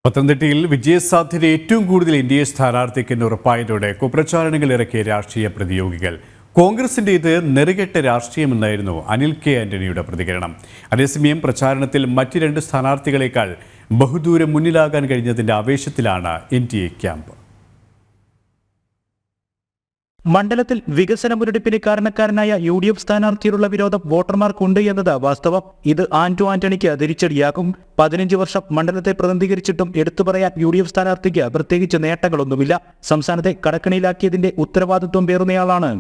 പത്തനംതിട്ടയിൽ വിജയസാധ്യത ഏറ്റവും കൂടുതൽ എൻഡിഎ സ്ഥാനാർത്ഥിക്ക് ഉറപ്പായതോടെ കുപ്രചാരണങ്ങൾ ഇറക്കിയ രാഷ്ട്രീയ പ്രതിയോഗികൾ. കോൺഗ്രസിൻ്റേത് നെറുകെട്ട രാഷ്ട്രീയമെന്നായിരുന്നു അനിൽ കെ ആന്റണിയുടെ പ്രതികരണം. അതേസമയം പ്രചാരണത്തിൽ മറ്റ് രണ്ട് സ്ഥാനാർത്ഥികളെക്കാൾ ബഹുദൂരം മുന്നിലാകാൻ കഴിഞ്ഞതിന്റെ ആവേശത്തിലാണ് എൻഡിഎ ക്യാമ്പ്. മണ്ഡലത്തിൽ വികസന മുരടിപ്പിന് കാരണക്കാരനായ UDF സ്ഥാനാർത്ഥിയോടുള്ള വിരോധം വോട്ടർമാർക്കുണ്ട് എന്നത് വാസ്തവം. ഇത് ആന്റണിക്ക് തിരിച്ചടിയാകും. 15 വർഷം മണ്ഡലത്തെ പ്രതിനിധീകരിച്ചിട്ടും എടുത്തു പറയാൻ UDF സ്ഥാനാർത്ഥിക്ക് പ്രത്യേകിച്ച് നേട്ടങ്ങളൊന്നുമില്ല. സംസ്ഥാനത്തെ കടക്കണിയിലാക്കിയതിന്റെ ഉത്തരവാദിത്വം പേറുന്നയാളാണ്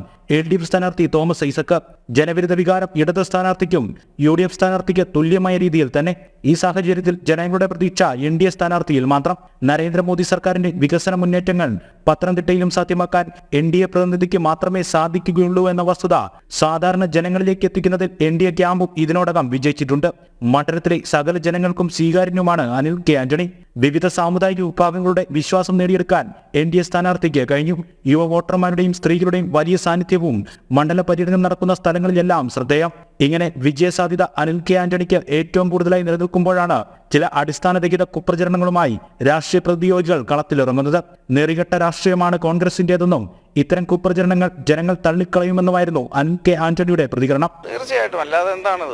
LDF സ്ഥാനാർത്ഥി തോമസ് ഐസക്. ജനവിരുദ്ധ വികാരം ഇടത് സ്ഥാനാർത്ഥിക്കും UDF സ്ഥാനാർത്ഥിക്ക് തുല്യമായ രീതിയിൽ തന്നെ. ഈ സാഹചര്യത്തിൽ ജനങ്ങളുടെ പ്രതീക്ഷ NDA സ്ഥാനാർത്ഥിയിൽ മാത്രം. നരേന്ദ്രമോദി സർക്കാരിന്റെ വികസന മുന്നേറ്റങ്ങൾ പത്തനംതിട്ടയിലും സാധ്യമാക്കാൻ NDA പ്രതിനിധിക്ക് മാത്രമേ സാധിക്കുകയുള്ളൂ എന്ന വസ്തുത സാധാരണ ജനങ്ങളിലേക്ക് എത്തിക്കുന്നതിൽ NDA ക്യാമ്പും ഇതിനോടകം വിജയിച്ചിട്ടുണ്ട്. മണ്ഡലത്തിലെ സകല ജനങ്ങൾക്കും സ്വീകാര്യനുമാണ് അനിൽ കെ ആന്റണി. വിവിധ സാമുദായിക വിഭാഗങ്ങളുടെ വിശ്വാസം നേടിയെടുക്കാൻ NDA സ്ഥാനാർത്ഥിക്ക് കഴിഞ്ഞു. യുവ വോട്ടർമാരുടെയും സ്ത്രീകളുടെയും വലിയ സാന്നിധ്യവും മണ്ഡല പര്യടനം നടക്കുന്ന സ്ഥലങ്ങളിലെല്ലാം ശ്രദ്ധേയം. ഇങ്ങനെ വിജയസാധ്യത അനിൽ കെ ആന്റണിക്ക് ഏറ്റവും കൂടുതലായി നിലനിൽക്കുമ്പോഴാണ് ചില അടിസ്ഥാനരഹിത കുപ്രചരണങ്ങളുമായി രാഷ്ട്രീയ പ്രതിയോഗികൾ കളത്തിലിറങ്ങുന്നത്. നെറികെട്ട രാഷ്ട്രീയമാണ് കോൺഗ്രസിന്റേതെന്നും ഇത്തരം കുപ്രചരണങ്ങൾ ജനങ്ങൾ തള്ളിക്കളയുമെന്നുമായിരുന്നു അനിൽ കെ ആന്റണിയുടെ പ്രതികരണം. തീർച്ചയായിട്ടും, അല്ലാതെ എന്താണ്,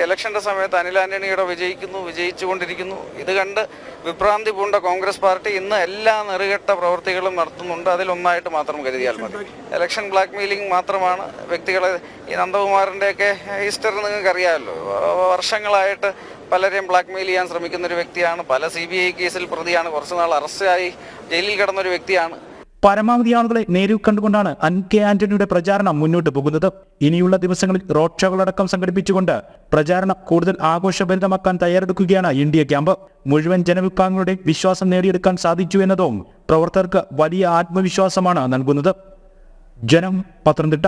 ഇലക്ഷന്റെ സമയത്ത് അനിൽ ആന്റണിയുടെ വിജയിച്ചുകൊണ്ടിരിക്കുന്നു. ഇത് കണ്ട് വിഭ്രാന്തി പൂണ്ട കോൺഗ്രസ് പാർട്ടി ഇന്ന് എല്ലാ നെറുകെട്ട പ്രവൃത്തികളും നടത്തുന്നുണ്ട്. അതിലൊന്നായിട്ട് മാത്രം കരുതിയാൽ മതി. ഇലക്ഷൻ ബ്ലാക്ക് മെയിലിംഗ് മാത്രമാണ് വ്യക്തികളെ. ഈ നന്ദകുമാറിൻ്റെയൊക്കെ ഹിസ്റ്ററി നിങ്ങൾക്ക് അറിയാമല്ലോ. വർഷങ്ങളായിട്ട് പലരെയും ബ്ലാക്ക് മെയിൽ ചെയ്യാൻ ശ്രമിക്കുന്ന ഒരു വ്യക്തിയാണ്. പല CBI കേസിൽ പ്രതിയാണ്. കുറച്ചുനാൾ അറസ്റ്റായി ജയിലിൽ കിടന്നൊരു വ്യക്തിയാണ്. പരമാവധി ആളുകളെ നേരിൽ കണ്ടുകൊണ്ടാണ് അനിൽ കെ ആന്റണിയുടെ പ്രചാരണം മുന്നോട്ട് പോകുന്നത്. ഇനിയുള്ള ദിവസങ്ങളിൽ റോഡ് ഷോകളടക്കം സംഘടിപ്പിച്ചുകൊണ്ട് പ്രചാരണം കൂടുതൽ ആഘോഷഭരിതമാക്കാൻ തയ്യാറെടുക്കുകയാണ് NDA ക്യാമ്പ്. മുഴുവൻ ജനവിഭാഗങ്ങളുടെ വിശ്വാസം നേടിയെടുക്കാൻ സാധിച്ചു എന്നതും പ്രവർത്തകർക്ക് വലിയ ആത്മവിശ്വാസമാണ് നൽകുന്നത്. ജനം, പത്തനംതിട്ട.